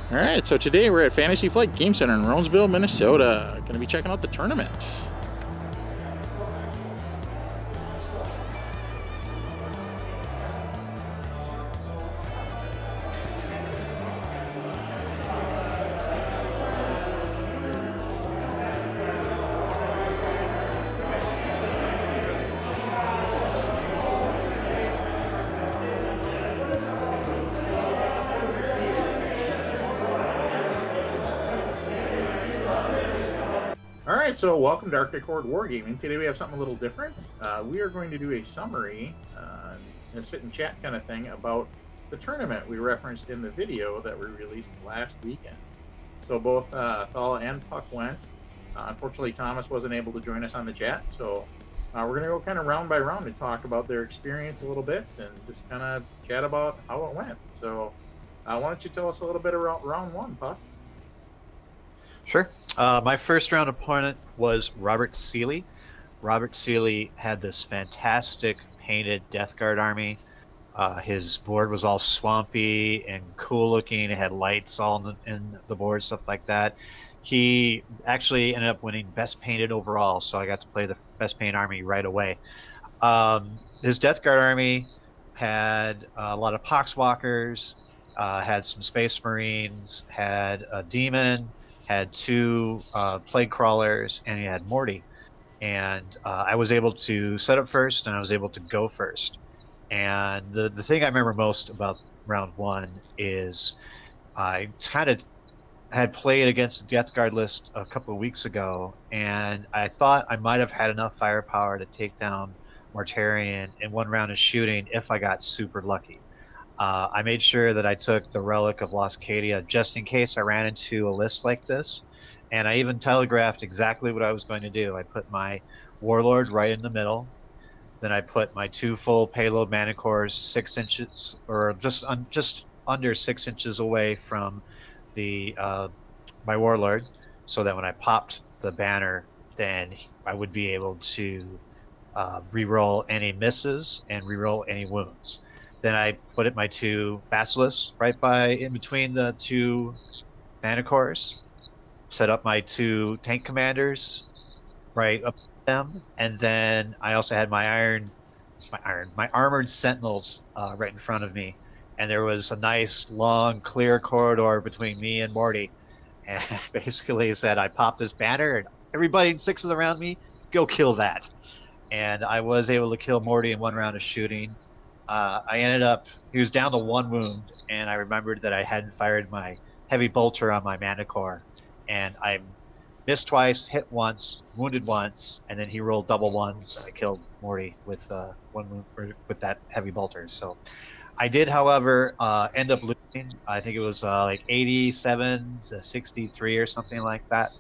All right, so today we're at Fantasy Flight Game Center in Roseville, Minnesota. Going to be checking out the tournament. Alright, so welcome to Arctic Horde Wargaming. Today we have something a little different. We are going to do a summary, a sit and chat kind of thing about the tournament we referenced in the video that we released last weekend. So both Talha and Puck went. Unfortunately, Thomas wasn't able to join us on the chat, so we're going to go kind of round by round and talk about their experience a little bit and just kind of chat about how it went. So why don't you tell us a little bit about round one, Puck? Sure. My first round opponent was Robert Seeley. Robert Seeley had this fantastic painted Death Guard army. His board was all swampy and cool looking. It had lights all in the board, stuff like that. He actually ended up winning Best Painted overall, so I got to play the Best Painted army right away. His Death Guard army had a lot of Poxwalkers, had some Space Marines, had a Demon, had two Plague Crawlers, and he had Morty. And I was able to set up first, and I was able to go first. And the thing I remember most about round one is I kind of had played against the Death Guard list a couple of weeks ago, and I thought I might have had enough firepower to take down Mortarion in one round of shooting if I got super lucky. I made sure that I took the Relic of Lost Cadia just in case I ran into a list like this, and I even telegraphed exactly what I was going to do. I put my Warlord right in the middle, then I put my two full payload Manicores 6 inches, or just under 6 inches away from the my Warlord, so that when I popped the banner, then I would be able to reroll any misses and reroll any wounds. Then I put my two Basilisks right in between the two Manicores, set up my two tank commanders right up to them, and then I also had my armored sentinels right in front of me, and there was a nice long clear corridor between me and Morty, and basically said I popped this banner and everybody in sixes around me, go kill that. And I was able to kill Morty in one round of shooting. I ended up, he was down to one wound, and I remembered that I hadn't fired my heavy bolter on my Manicore, and I missed twice, hit once, wounded once, and then he rolled double ones. I killed Morty with one wound with that heavy bolter. So I did, however, end up losing. I think it was like 87 to 63 or something like that.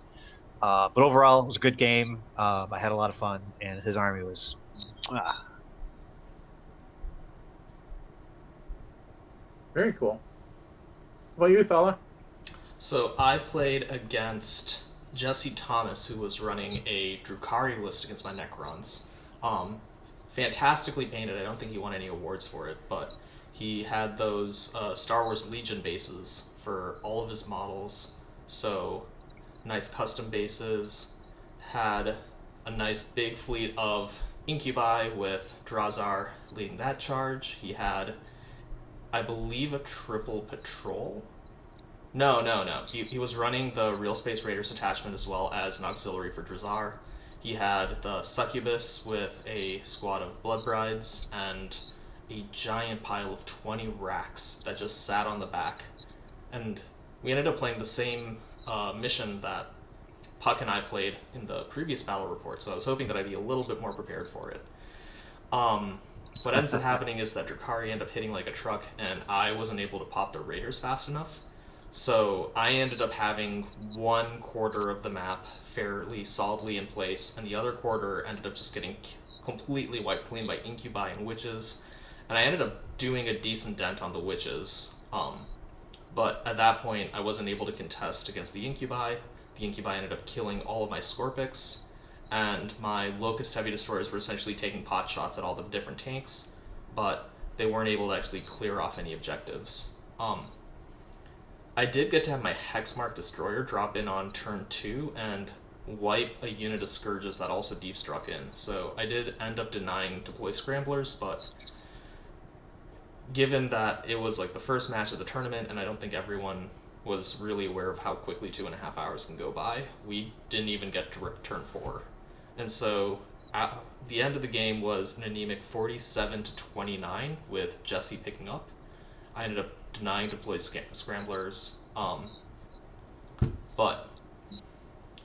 But overall, it was a good game. I had a lot of fun, and his army was... Very cool. What about you, Thala? So I played against Jesse Thomas, who was running a Drukhari list against my Necrons. Fantastically painted. I don't think he won any awards for it, but he had those Star Wars Legion bases for all of his models. So nice custom bases. Had a nice big fleet of Incubi with Drazar leading that charge. He had, I believe, a triple patrol. No. He was running the Real Space Raiders attachment as well as an auxiliary for Drazar. He had the Succubus with a squad of Blood Brides and a giant pile of 20 racks that just sat on the back. And we ended up playing the same mission that Puck and I played in the previous battle report, so I was hoping that I'd be a little bit more prepared for it. What ends up happening is that Drukhari ended up hitting like a truck, and I wasn't able to pop the Raiders fast enough. So I ended up having one quarter of the map fairly solidly in place, and the other quarter ended up just getting completely wiped clean by Incubi and Witches. And I ended up doing a decent dent on the Witches. But at that point, I wasn't able to contest against the Incubi. The Incubi ended up killing all of my Scorpics, and my Locust Heavy Destroyers were essentially taking pot shots at all the different tanks, but they weren't able to actually clear off any objectives. I did get to have my Hexmark Destroyer drop in on turn 2 and wipe a unit of Scourges that also deep struck in. So I did end up denying deploy Scramblers, but given that it was like the first match of the tournament and I don't think everyone was really aware of how quickly 2.5 hours can go by, we didn't even get to turn 4. And so at the end of the game was an anemic 47-29 with Jesse picking up. I ended up denying deploy Scramblers, but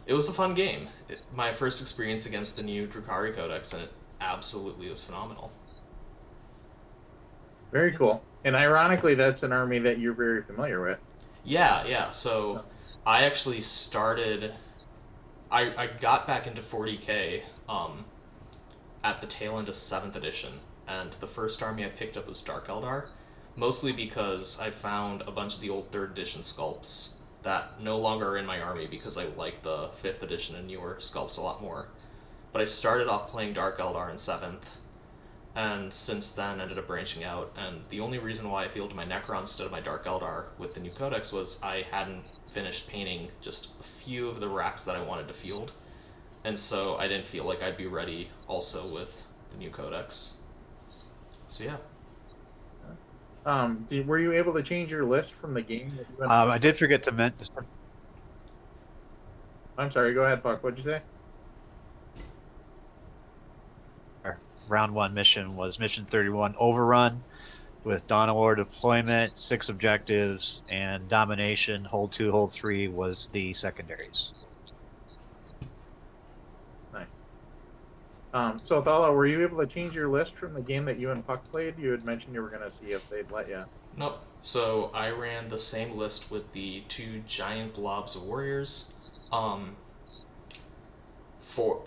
it was a fun game. My first experience against the new Drukhari Codex, and it absolutely was phenomenal. Very cool. And ironically, that's an army that you're very familiar with. Yeah. So I actually started. I got back into 40K at the tail end of 7th edition, and the first army I picked up was Dark Eldar, mostly because I found a bunch of the old 3rd edition sculpts that no longer are in my army because I like the 5th edition and newer sculpts a lot more. But I started off playing Dark Eldar in 7th, and since then ended up branching out, and the only reason why I fielded my Necrons instead of my Dark Eldar with the new Codex was I hadn't finished painting just a few of the racks that I wanted to field, and so I didn't feel like I'd be ready also with the new Codex. So yeah. Were you able to change your list from the game? I did forget to mention. I'm sorry, go ahead, Puck. What'd you say? Round 1 mission was Mission 31 Overrun with Dawn of War deployment, 6 objectives, and Domination, Hold 2, Hold 3 was the secondaries. Nice. So, Talha, were you able to change your list from the game that you and Puck played? You had mentioned you were going to see if they'd let you. Nope. So I ran the same list with the 2 giant blobs of warriors.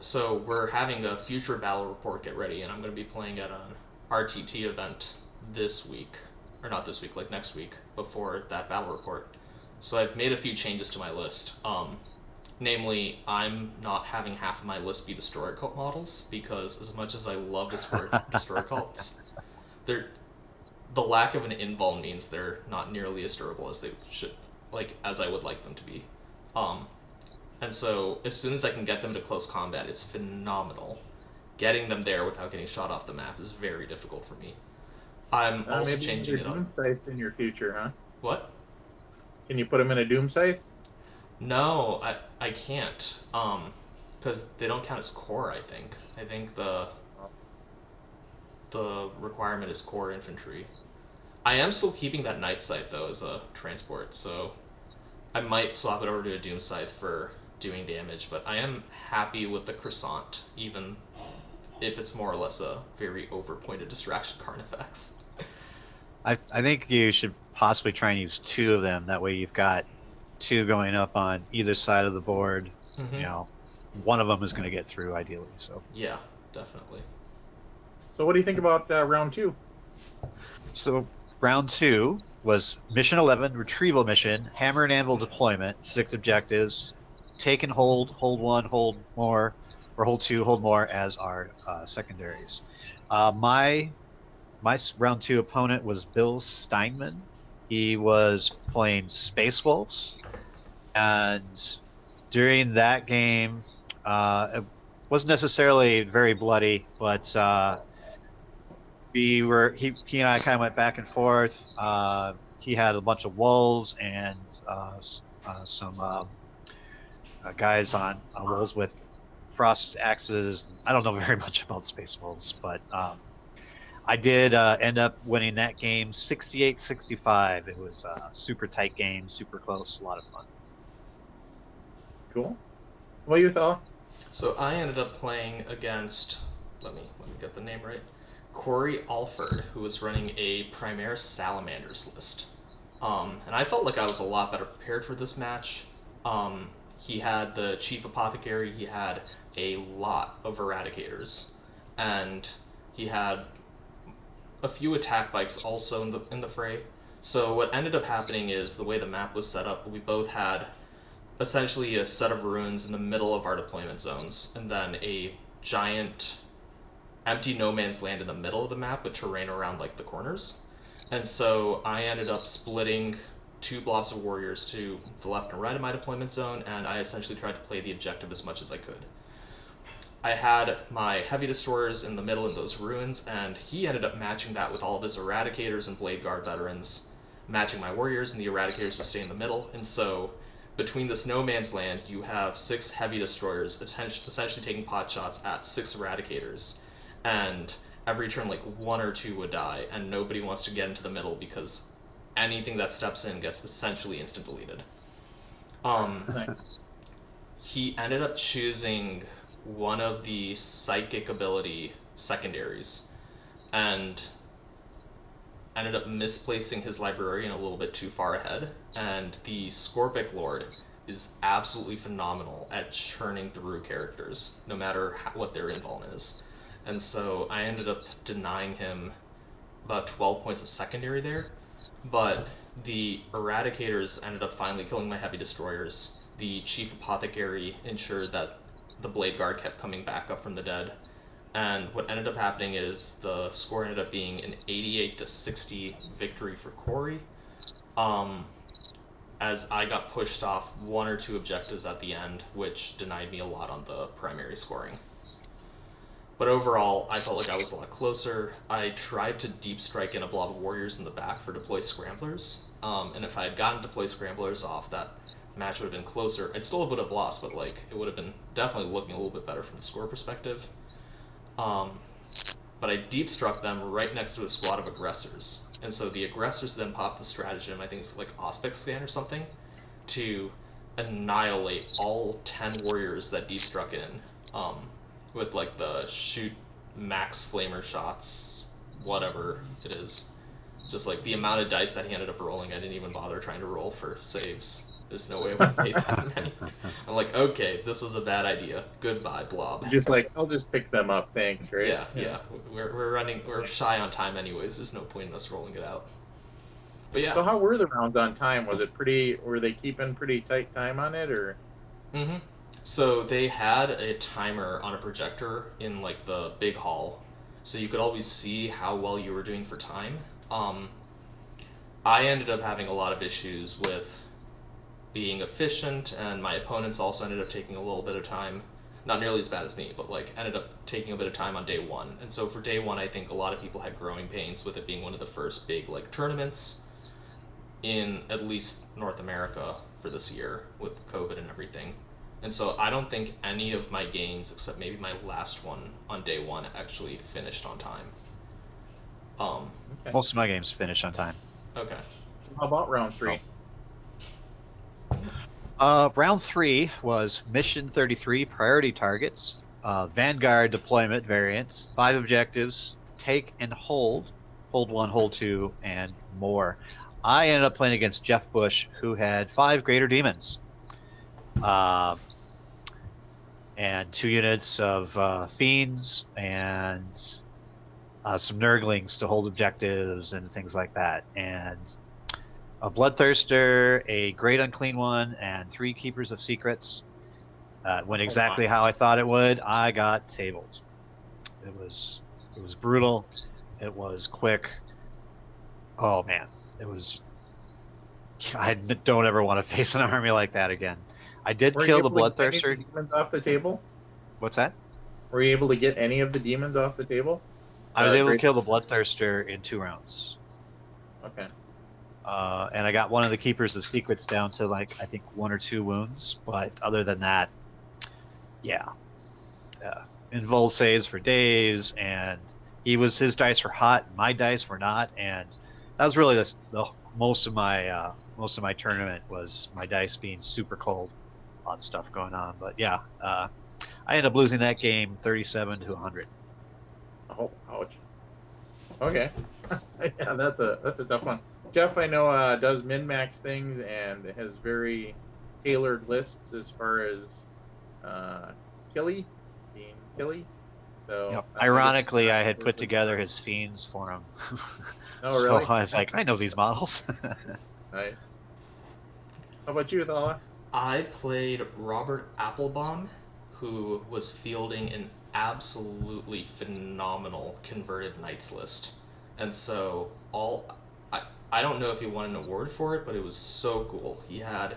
So we're having a future battle report get ready, and I'm going to be playing at an RTT event this week, or not this week, like next week, before that battle report. So I've made a few changes to my list. Namely, I'm not having half of my list be Destroyer Cult models, because as much as I love Destroyer Cults, the lack of an invul means they're not nearly as durable as they should, as I would like them to be. And so as soon as I can get them to close combat, it's phenomenal. Getting them there without getting shot off the map is very difficult for me. I'm also changing it up. Doom Scythe in your future, huh? What? Can you put them in a Doom Scythe? No, I can't. Because they don't count as core, I think. I think the requirement is core infantry. I am still keeping that Night Sight, though, as a transport, so I might swap it over to a Doom Scythe for doing damage, but I am happy with the Croissant, even if it's more or less a very over-pointed distraction Carnifex. I think you should possibly try and use 2 of them. That way you've got 2 going up on either side of the board. Mm-hmm. You know, one of them is going to get through ideally. So yeah, definitely. So what do you think about round 2? So round 2 was Mission 11, Retrieval Mission, Hammer and Anvil deployment, 6 objectives, take and hold, hold 1, hold more, or hold 2, hold more as our secondaries. My round 2 opponent was Bill Steinman. He was playing Space Wolves, and during that game, it wasn't necessarily very bloody, but he and I kind of went back and forth. He had a bunch of wolves and some guys on wolves with frost axes. I don't know very much about Space Wolves, but I did end up winning that game 68-65. It was a super tight game, super close, a lot of fun. Cool. What do you thought? So I ended up playing against, let me get the name right, Corey Alford, who was running a Primaris Salamanders list. And I felt like I was a lot better prepared for this match. He had the Chief Apothecary, he had a lot of Eradicators, and he had a few attack bikes also in the fray. So what ended up happening is the way the map was set up, we both had essentially a set of ruins in the middle of our deployment zones, and then a giant empty no man's land in the middle of the map with terrain around like the corners. And so I ended up splitting 2 blobs of warriors to the left and right of my deployment zone, and I essentially tried to play the objective as much as I could. I had my heavy destroyers in the middle in those ruins, and he ended up matching that with all of his eradicators and blade guard veterans, matching my warriors, and the eradicators would stay in the middle. And so between this no man's land, you have 6 heavy destroyers essentially taking pot shots at 6 eradicators, and every turn like 1 or 2 would die, and nobody wants to get into the middle because anything that steps in gets essentially instant deleted. Nice. He ended up choosing one of the psychic ability secondaries and ended up misplacing his librarian a little bit too far ahead, and the Scorpic Lord is absolutely phenomenal at churning through characters, no matter what their invuln is. And so I ended up denying him about 12 points of secondary there, but the Eradicators ended up finally killing my heavy destroyers. The Chief Apothecary ensured that the Blade Guard kept coming back up from the dead, and what ended up happening is the score ended up being an 88-60 victory for Corey, as I got pushed off 1 or 2 objectives at the end, which denied me a lot on the primary scoring. But overall, I felt like I was a lot closer. I tried to deep strike in a blob of warriors in the back for deploy scramblers, and if I had gotten deploy scramblers off, that match would have been closer. I'd still would have lost, but like it would have been definitely looking a little bit better from the score perspective. But I deep struck them right next to a squad of aggressors, and so the aggressors then popped the stratagem, I think it's like Auspex Scan or something, to annihilate all 10 warriors that deep struck in, with like the shoot max flamer shots, whatever it is. Just like the amount of dice that he ended up rolling, I didn't even bother trying to roll for saves. There's no way I would have made that many. I'm like, okay, this was a bad idea. Goodbye, blob. Just like, I'll just pick them up, thanks, right? Yeah. We're shy on time anyways. There's no point in us rolling it out. But yeah. So how were the rounds on time? Were they keeping pretty tight time on it, or? Mm-hmm. So they had a timer on a projector in like the big hall, so you could always see how well you were doing for time. I ended up having a lot of issues with being efficient, and my opponents also ended up taking a little bit of time. Not nearly as bad as me, but like ended up taking a bit of time on day 1. And so for day 1, I think a lot of people had growing pains with it being one of the first big like tournaments in at least North America for this year with COVID and everything. And so I don't think any of my games, except maybe my last one on day 1, actually finished on time. Okay. Most of my games finish on time. Okay. How about round 3? Round 3 was Mission 33 priority targets, Vanguard deployment variants, 5 objectives, take and hold 1, hold 2, and more. I ended up playing against Jeff Bush, who had 5 Greater Demons, and 2 units of Fiends, and some Nurglings to hold objectives and things like that, and a Bloodthirster, a Great Unclean One, and 3 Keepers of Secrets. Went exactly how I thought it would. I got tabled. It was brutal. It was quick. Oh man, it was. I don't ever want to face an army like that again. I did kill the Bloodthirster. Were you able to get any of the demons off the table? What's that? Were you able to get any of the demons off the table? I was able to kill the Bloodthirster in 2 rounds. Okay. And I got one of the Keepers of Secrets down to like I think 1 or 2 wounds, but other than that, yeah. Invul saves for days, and his dice were hot, my dice were not, and that was really the most of my tournament was my dice being super cold. A lot of stuff going on, but yeah, I ended up losing that game 37 to 100. Oh, ouch. Okay. Yeah, that's a tough one. Jeff, I know, does min-max things and has very tailored lists as far as being killy. So Yep. Ironically, I had put together his Fiends for him. Oh, really? So I was like, I know these models. Nice. How about you, Talha? I played Robert Applebaum, who was fielding an absolutely phenomenal converted knights list, and so I don't know if he won an award for it, but it was so cool. He had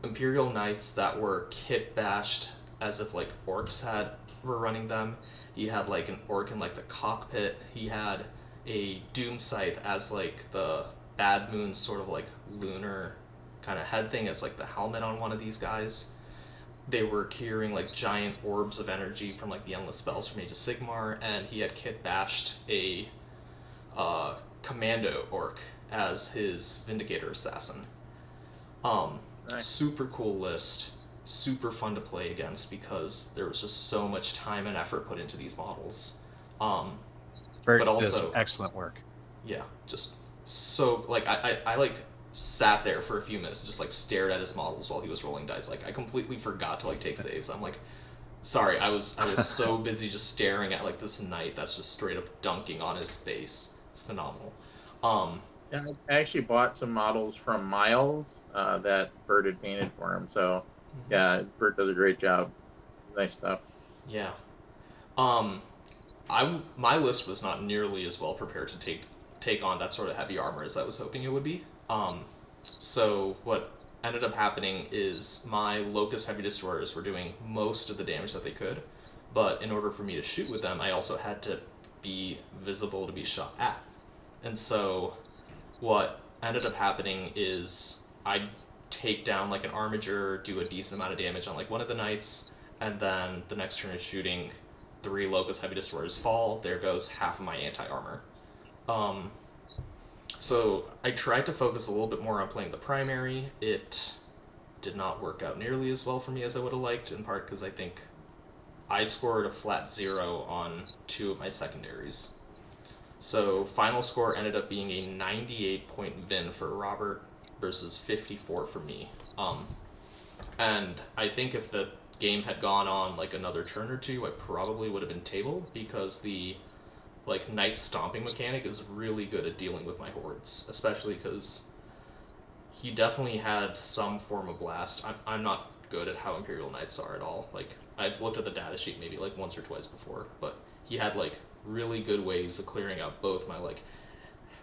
Imperial Knights that were kit bashed as if like orcs were running them. He had like an orc in like the cockpit. He had a Doom Scythe as like the Bad Moon sort of like lunar kind of head thing as like the helmet on one of these guys. They were carrying like giant orbs of energy from like the endless spells from Age of Sigmar, and he had kit bashed a commando orc as his Vindicator assassin. Nice. Super cool list, super fun to play against because there was just so much time and effort put into these models. Very, but also just excellent work. Yeah, just so like I like sat there for a few minutes and just like stared at his models while he was rolling dice. Like I completely forgot to like take saves. I'm like, sorry, I was so busy just staring at like this knight that's just straight up dunking on his face. It's phenomenal. Yeah, I actually bought some models from Miles that Bert had painted for him. So, yeah, Bert does a great job. Nice stuff. Yeah. My list was not nearly as well prepared to take on that sort of heavy armor as I was hoping it would be. So what ended up happening is my Locust heavy destroyers were doing most of the damage that they could, but in order for me to shoot with them, I also had to be visible to be shot at. And so what ended up happening is I'd take down like an armiger, do a decent amount of damage on like one of the knights, and then the next turn is shooting 3 Locust heavy destroyers fall. There goes half of my anti-armor. So I tried to focus a little bit more on playing the primary. It did not work out nearly as well for me as I would have liked, in part because I think I scored a flat 0 on 2 of my secondaries. So final score ended up being a 98-point win for Robert versus 54 for me. And I think if the game had gone on like another turn or two, I probably would have been tabled because the like knight stomping mechanic is really good at dealing with my hordes, especially because he definitely had some form of blast. I'm not good at how Imperial Knights are at all. Like I've looked at the data sheet maybe like once or twice before, but he had like really good ways of clearing out both my like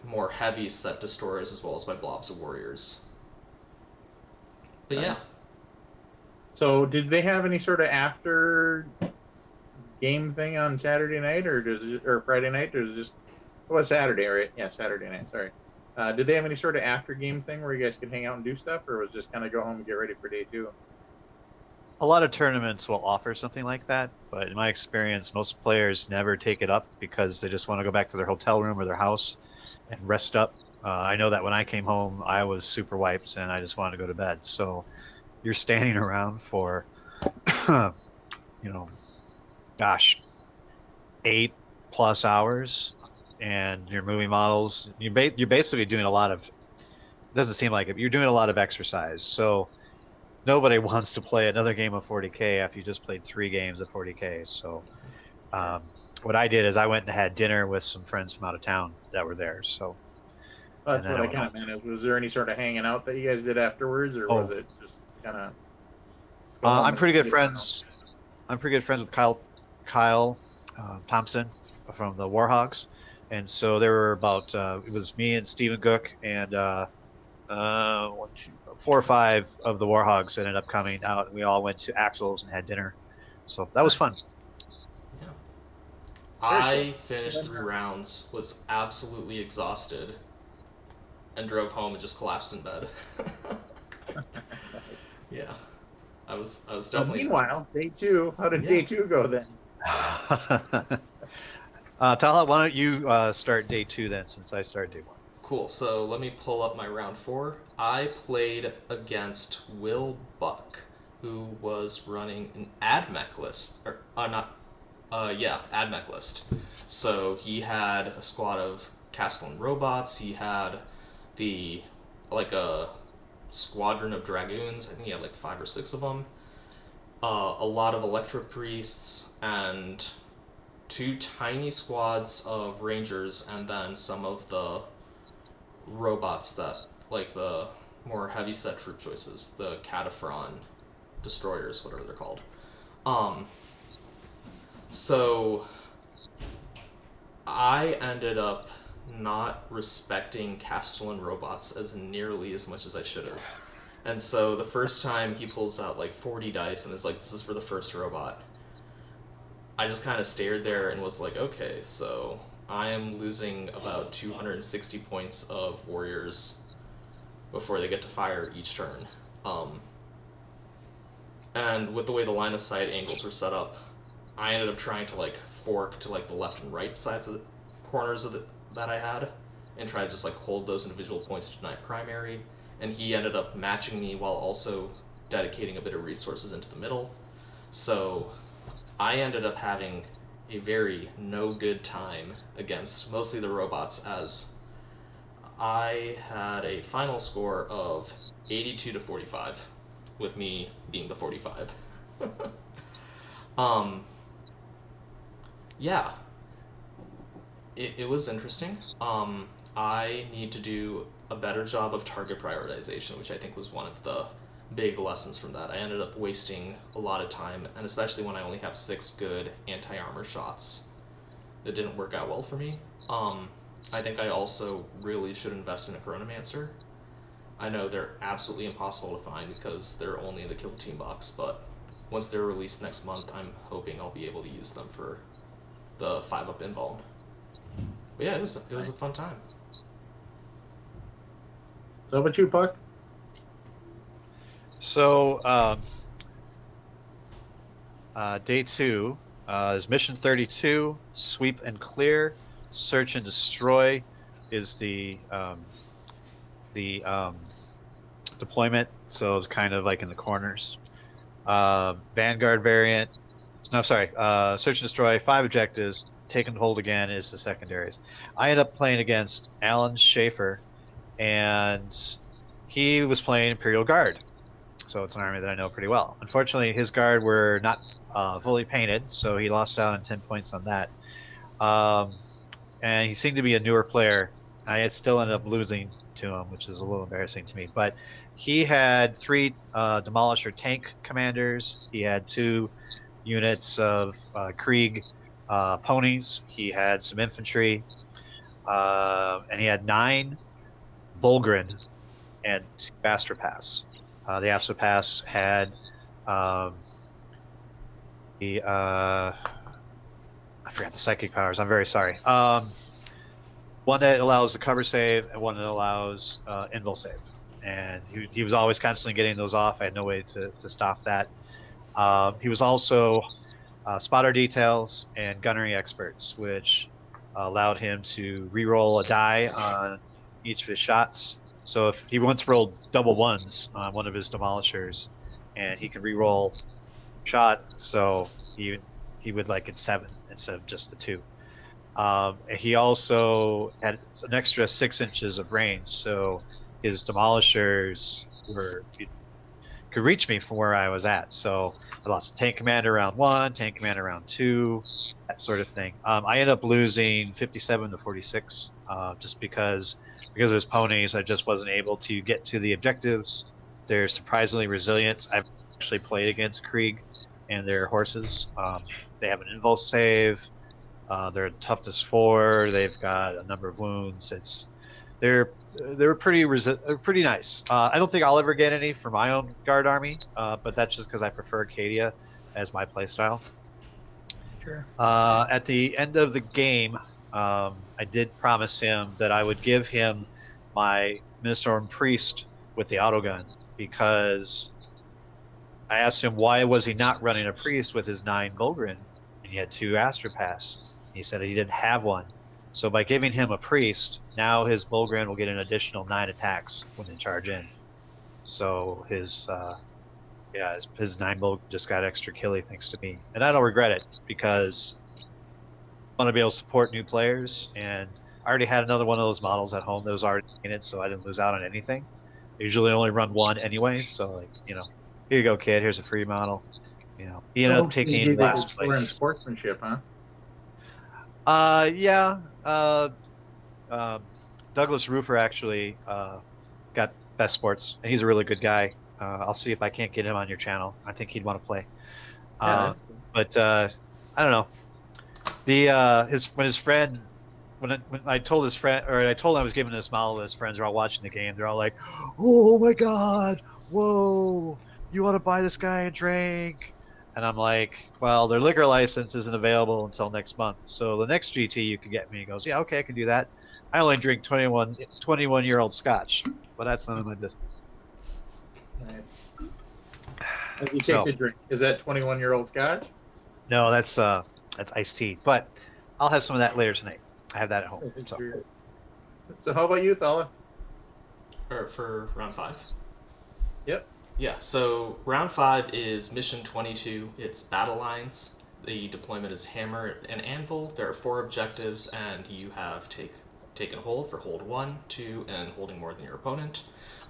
more heavy set destroyers as well as my blobs of warriors. But Nice. yeah. So, did they have any sort of after game thing on Saturday night, or Friday night, or is it just Saturday, right? Yeah, Saturday night. Sorry. Did they have any sort of after game thing where you guys could hang out and do stuff, or was it just kind of go home and get ready for day 2? A lot of tournaments will offer something like that, but in my experience, most players never take it up because they just want to go back to their hotel room or their house and rest up. I know that when I came home, I was super wiped and I just wanted to go to bed. So you're standing around for, 8+ hours, and you're moving models. You're basically doing a lot of. It doesn't seem like it. You're doing a lot of exercise. So nobody wants to play another game of 40K after you just played 3 games of 40K. So what I did is I went and had dinner with some friends from out of town that were there. So That's what I kind of meant. Was there any sort of hanging out that you guys did afterwards, or was it just kind of? I'm pretty good friends. I'm pretty good friends with Kyle Thompson from the Warhogs, and so there were about it was me and Stephen Gook and 4 or 5 of the Warhogs ended up coming out, and we all went to Axel's and had dinner. So that was fun. Yeah. I finished 3 rounds, was absolutely exhausted, and drove home and just collapsed in bed. Yeah. I was definitely. Meanwhile, day 2. How did day 2 go then? Talha, why don't you start day 2 then, since I started day 1. Cool. So let me pull up my round 4. I played against Will Buck, who was running an AdMech list, or AdMech list. So he had a squad of Castellan robots. He had a squadron of dragoons. I think he had like 5 or 6 of them. A lot of Electro Priests and 2 tiny squads of Rangers, and then some of the robots that, like the more heavy set troop choices, the Cataphren destroyers, whatever they're called. So I ended up not respecting Castellan robots as nearly as much as I should have. And so the first time he pulls out like 40 dice and is like, this is for the first robot, I just kind of stared there and was like, okay, so I am losing about 260 points of warriors before they get to fire each turn. And with the way the line of sight angles were set up, I ended up trying to like fork to like the left and right sides of the corners of that I had and try to just like hold those individual points to deny primary. And he ended up matching me while also dedicating a bit of resources into the middle. So I ended up having a very no good time against mostly the robots, as I had a final score of 82 to 45, with me being the 45. Yeah. It was interesting. I need to do a better job of target prioritization, which I think was one of the big lessons from that. I ended up wasting a lot of time, and especially when I only have 6 good anti-armor shots, that didn't work out well for me. I think I also really should invest in a Chronomancer. I know they're absolutely impossible to find because they're only in the Kill Team box, but once they're released next month, I'm hoping I'll be able to use them for the 5-up invuln. But yeah, it was a fun time. So, how about you, Puck? So, day 2 is mission 32. Sweep and clear. Search and destroy is the deployment. So it's kind of like in the corners. Vanguard variant. No, sorry. Search and destroy. 5 objectives. Take and hold again is the secondaries. I ended up playing against Alan Schaefer, and he was playing Imperial Guard. So it's an army that I know pretty well. Unfortunately, his guard were not fully painted, so he lost out on 10 points on that. And he seemed to be a newer player. I still ended up losing to him, which is a little embarrassing to me. But he had 3 Demolisher tank commanders. He had 2 units of Krieg ponies. He had some infantry. And he had 9 Volgren and 2 Astropaths. The Astropaths had I forgot the psychic powers. I'm very sorry. One that allows the cover save and one that allows invul save. And he was always constantly getting those off. I had no way to stop that. He was also spotter details and gunnery experts, which allowed him to re-roll a die on each of his shots. So if he once rolled double 1s on one of his demolishers, and he could re-roll shot, so he would like it 7 instead of just the 2. He also had an extra 6 inches of range, so his demolishers could reach me from where I was at. So I lost a tank commander round 1, tank commander round 2, that sort of thing. I ended up losing 57 to 46 just because of his ponies. I just wasn't able to get to the objectives. They're surprisingly resilient. I've actually played against Krieg and their horses. They have an invul save. They're toughness 4. They've got a number of wounds. They're pretty nice. I don't think I'll ever get any for my own guard army, but that's just because I prefer Acadia as my playstyle. Sure. At the end of the game, I did promise him that I would give him my Minotaur Priest with the autogun, because I asked him why was he not running a priest with his 9 Volgren, and he had 2 Astropaths. He said he didn't have one. So by giving him a priest, now his Volgren will get an additional 9 attacks when they charge in. So his 9 Volgren just got extra killy thanks to me, and I don't regret it, because I want to be able to support new players, and I already had another one of those models at home that was already in it, so I didn't lose out on anything. I usually only run 1 anyway, so like, here you go, kid. Here's a free model. He ended up taking last place. In sportsmanship, huh? Yeah. Douglas Roofer actually got best sports, and he's a really good guy. I'll see if I can't get him on your channel. I think he'd want to play. Yeah, But I don't know. When his friend when I told his friend, or I told him I was giving this model to his friends, are all watching the game. They're all like, "Oh my god, whoa! You want to buy this guy a drink?" And I'm like, "Well, their liquor license isn't available until next month, so the next GT you can get me." He goes, "Yeah, okay, I can do that. I only drink 21-year-old Scotch, but that's none of my business." Right. As you take a drink, is that 21-year-old Scotch? No, that's iced tea, but I'll have some of that later tonight. I have that at home. So how about you, Talha? Or for round 5? Yep. Yeah, so round 5 is mission 22. It's battle lines. The deployment is hammer and anvil. There are 4 objectives, and you have taken hold for hold 1, 2, and holding more than your opponent.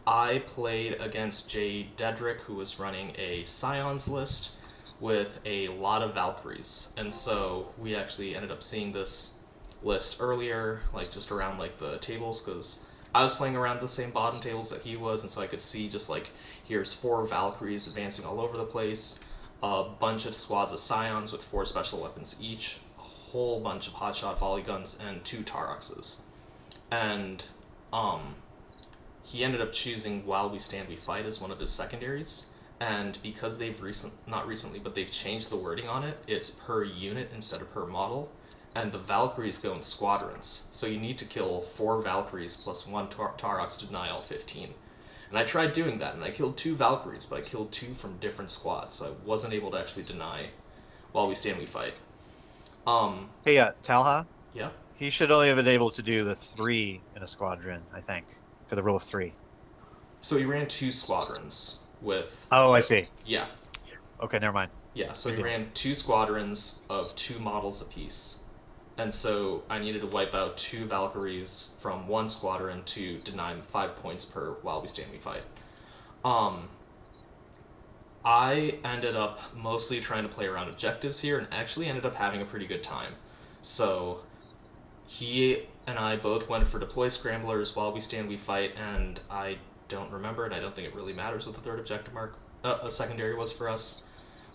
I played against Jay Dedrick, who was running a Scions list with a lot of Valkyries, and so we actually ended up seeing this list earlier, like just around like the tables, because I was playing around the same bottom tables that he was, and so I could see just like, here's 4 Valkyries advancing all over the place, a bunch of squads of Scions with 4 special weapons each, a whole bunch of hotshot volley guns, and 2 Taraxes. And he ended up choosing While We Stand We Fight as one of his secondaries, and because they've they've changed the wording on it, it's per unit instead of per model, and the Valkyries go in squadrons, so you need to kill 4 Valkyries plus 1 Tarax to deny all 15. And I tried doing that, and I killed 2 Valkyries, but I killed 2 from different squads, so I wasn't able to actually deny While We Stand We Fight. Hey, Talha? Yeah? He should only have been able to do the 3 in a squadron, I think, for the rule of 3. So he ran 2 squadrons with... Oh, I see. Yeah. Okay, never mind. Yeah, so he ran 2 squadrons of 2 models apiece. And so I needed to wipe out 2 Valkyries from 1 squadron to deny him 5 points per While We Stand We Fight. I ended up mostly trying to play around objectives here, and actually ended up having a pretty good time. So he and I both went for deploy scramblers, While We Stand We Fight, and I don't remember, and I don't think it really matters what the third objective secondary was for us.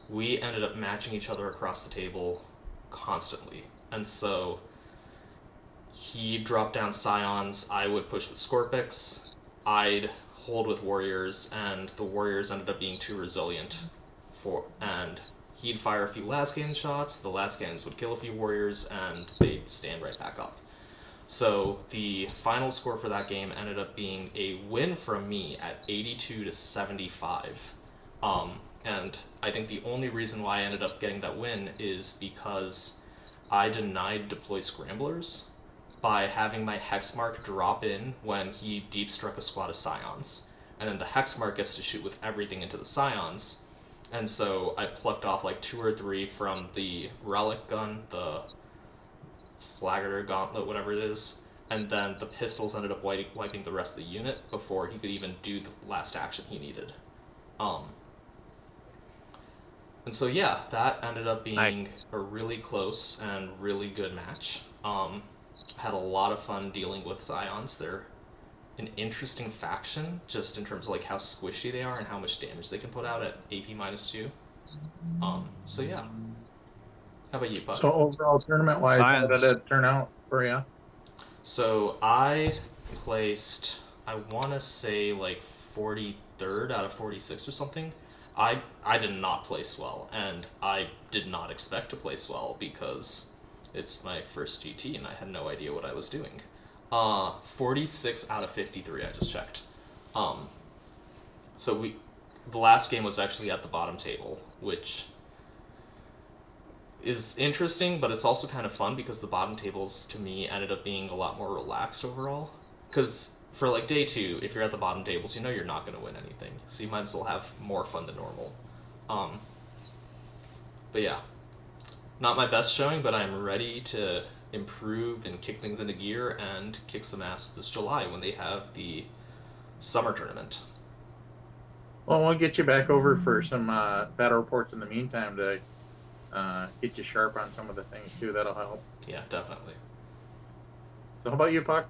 We ended up matching each other across the table constantly, and so he dropped down Scions, I would push with Scorpix, I'd hold with Warriors, and the Warriors ended up being too resilient and he'd fire a few last cannon shots, the last cannons would kill a few Warriors, and they'd stand right back up. So the final score for that game ended up being a win from me at 82-75. And I think the only reason why I ended up getting that win is because I denied deploy scramblers by having my Hexmark drop in when he deep struck a squad of Scions. And then the Hexmark gets to shoot with everything into the Scions. And so I plucked off like 2 or 3 from the Relic gun, the Flagger Gauntlet, whatever it is, and then the pistols ended up wiping the rest of the unit before he could even do the last action he needed. And so yeah, that ended up being a really close and really good match. Had a lot of fun dealing with Scions. They're an interesting faction, just in terms of like how squishy they are and how much damage they can put out at AP -2. So yeah. How about you, Puck? So overall tournament-wise, how did it turn out for you? So I placed, I want to say like 43rd out of 46 or something. I did not place well, and I did not expect to place well because it's my first GT and I had no idea what I was doing. 46 out of 53, I just checked. So the last game was actually at the bottom table, which is interesting, but it's also kind of fun because the bottom tables to me ended up being a lot more relaxed overall. Because for like day 2, if you're at the bottom tables, you know you're not going to win anything, so you might as well have more fun than normal. But yeah, not my best showing, but I'm ready to improve and kick things into gear and kick some ass this July when they have the summer tournament. Well, we'll get you back over for some battle reports in the meantime to get you sharp on some of the things too. That'll help. Yeah, definitely. So how about you, Puck?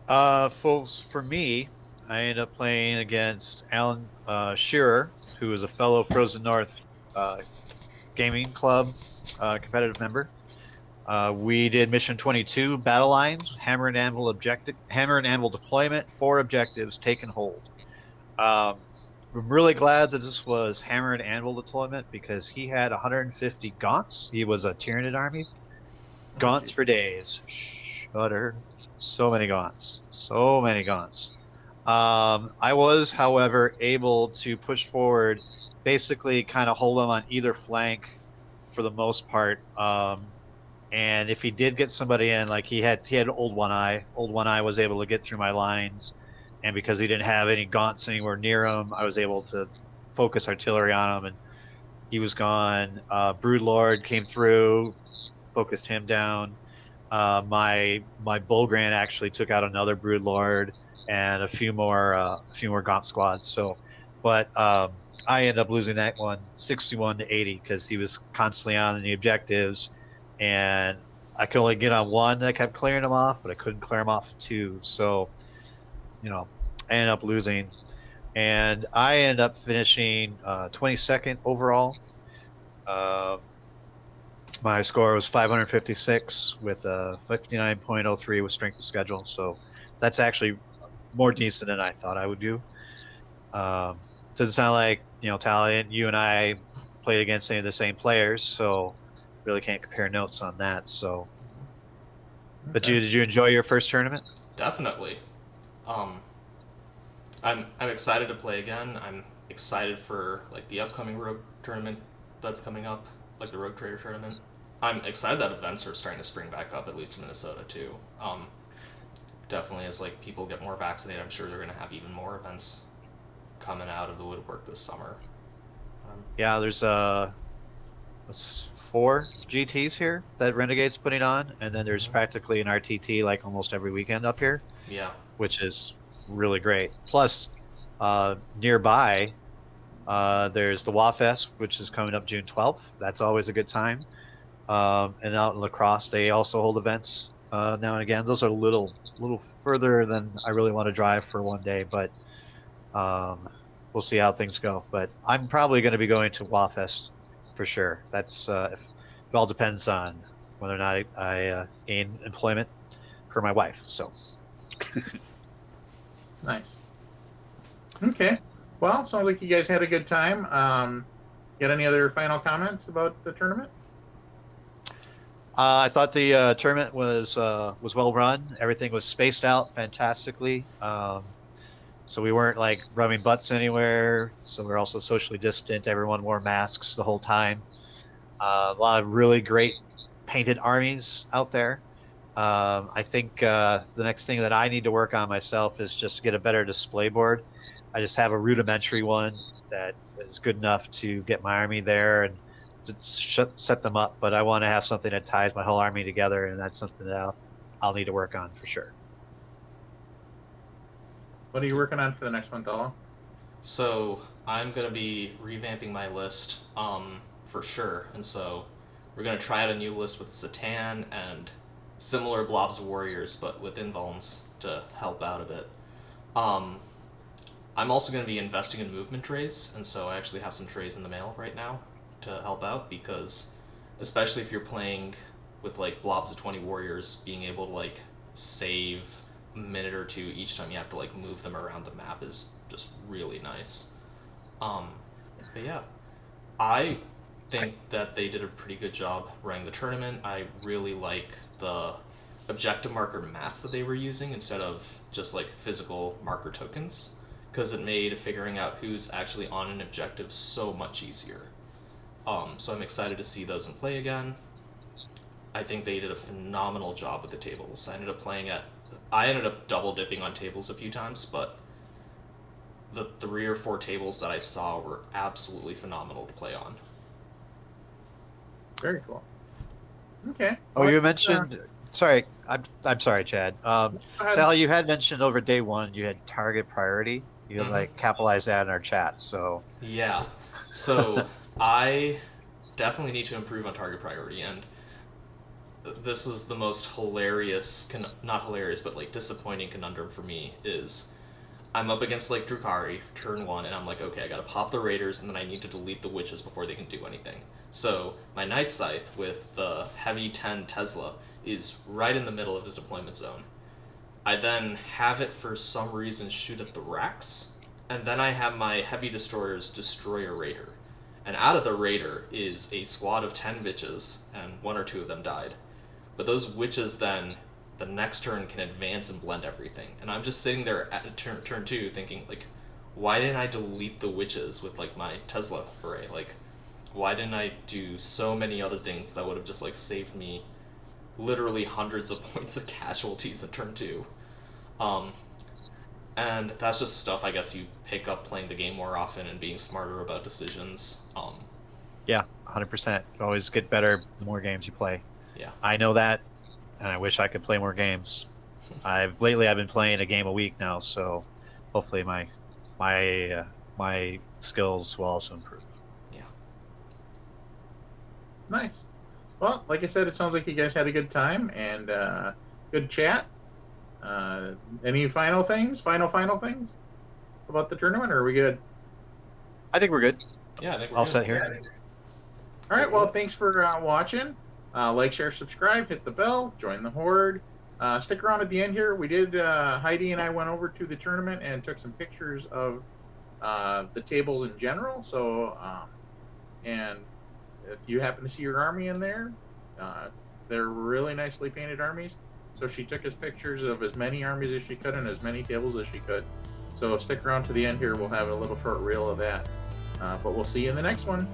For me, I ended up playing against Alan Shearer, who is a fellow Frozen North Gaming Club competitive member. We did mission 22, battle lines, hammer and anvil deployment, 4 objectives, take and hold. I'm really glad that this was hammer and anvil deployment because he had 150 gaunts. He was a Tyranid army. Gaunts for days. Shudder. So many gaunts. So many gaunts. I was, however, able to push forward, basically kind of hold him on either flank for the most part. And if he did get somebody in, like he had Old One Eye. Old One Eye was able to get through my lines, and because he didn't have any gaunts anywhere near him, I was able to focus artillery on him, and he was gone. Brood Lord came through, focused him down. My Bullgrant actually took out another Brood Lord and a few more Gaunt squads. So, but I ended up losing that one 61 to 80 because he was constantly on the objectives, and I could only get on one. I kept clearing him off, but I couldn't clear him off 2. So, you know, I ended up losing, and I ended up finishing 22nd overall. My score was 556 with a 59.03 with strength of schedule, so that's actually more decent than I thought I would do. Doesn't sound like, you know, Talha, you and I played against any of the same players, so really can't compare notes on that. So, but did you enjoy your first tournament? Definitely. I'm excited to play again. I'm excited for like the upcoming Rogue tournament that's coming up, like the Rogue Trader tournament. I'm excited that events are starting to spring back up, at least in Minnesota too. Definitely as like people get more vaccinated, I'm sure they're going to have even more events coming out of the woodwork this summer. Yeah, there's 4 GTs here that Renegade's putting on, and then there's practically an RTT like almost every weekend up here. Yeah. Which is really great. Plus, nearby, there's the WAFest, which is coming up June 12th. That's always a good time. And out in La Crosse, they also hold events now and again. Those are a little further than I really want to drive for one day, but we'll see how things go. But I'm probably going to be going to WAFest for sure. That's it all depends on whether or not I gain employment for my wife. So nice. Okay. Well, sounds like you guys had a good time. Got any other final comments about the tournament? I thought the tournament was well run. Everything was spaced out fantastically. So we weren't like rubbing butts anywhere. So we're also socially distant. Everyone wore masks the whole time. A lot of really great painted armies out there. I think the next thing that I need to work on myself is just get a better display board. I just have a rudimentary one that is good enough to get my army there and to set them up, but I want to have something that ties my whole army together, and that's something that I'll need to work on for sure. What are you working on for the next one, Talha? So I'm going to be revamping my list for sure, and so we're going to try out a new list with Satan and similar blobs of warriors, but with invulns to help out a bit. I'm also going to be investing in movement trays, and so I actually have some trays in the mail right now to help out, because especially if you're playing with like blobs of 20 warriors, being able to like save a minute or 2 each time you have to like move them around the map is just really nice. But yeah, I think that they did a pretty good job running the tournament. I really like the objective marker mats that they were using instead of just like physical marker tokens, because it made figuring out who's actually on an objective so much easier. So I'm excited to see those in play again. I think they did a phenomenal job with the tables. I ended up double dipping on tables a few times, but the 3 or 4 tables that I saw were absolutely phenomenal to play on. Very cool. Okay. Oh, you mentioned. Sorry, I'm sorry, Chad. Tal, you had mentioned over day 1 you had target priority. You had like capitalized that in our chat. So yeah. So I definitely need to improve on target priority, and this was the most hilarious, not hilarious, but like disappointing conundrum for me is I'm up against like Drukhari turn 1, and I'm like, okay, I gotta pop the raiders, and then I need to delete the witches before they can do anything. So my Night Scythe with the heavy 10 Tesla is right in the middle of his deployment zone. I then have it for some reason shoot at the Rex, and then I have my heavy destroyers destroy a raider. And out of the raider is a squad of 10 witches, and 1 or 2 of them died. But those witches then, the next turn, can advance and blend everything. And I'm just sitting there at turn 2 thinking, like, why didn't I delete the witches with, like, my Tesla array? Like, why didn't I do so many other things that would have just, like, saved me literally hundreds of points of casualties in turn 2? And that's just stuff I guess you pick up playing the game more often and being smarter about decisions. Yeah, 100%. Always get better the more games you play. Yeah. I know that, and I wish I could play more games. Lately I've been playing a game a week now, so hopefully my skills will also improve. Yeah. Nice. Well, like I said, it sounds like you guys had a good time and good chat. Any final things about the tournament, or are we good? I think we're good. Yeah, I think we're All good. set here. All right, well, thanks for watching. Like, share, subscribe, hit the bell, join the Horde. Stick around at the end here. We did, Heidi and I went over to the tournament and took some pictures of the tables in general. So, and if you happen to see your army in there, they're really nicely painted armies. So she took us pictures of as many armies as she could and as many tables as she could. So stick around to the end here. We'll have a little short reel of that. But we'll see you in the next one.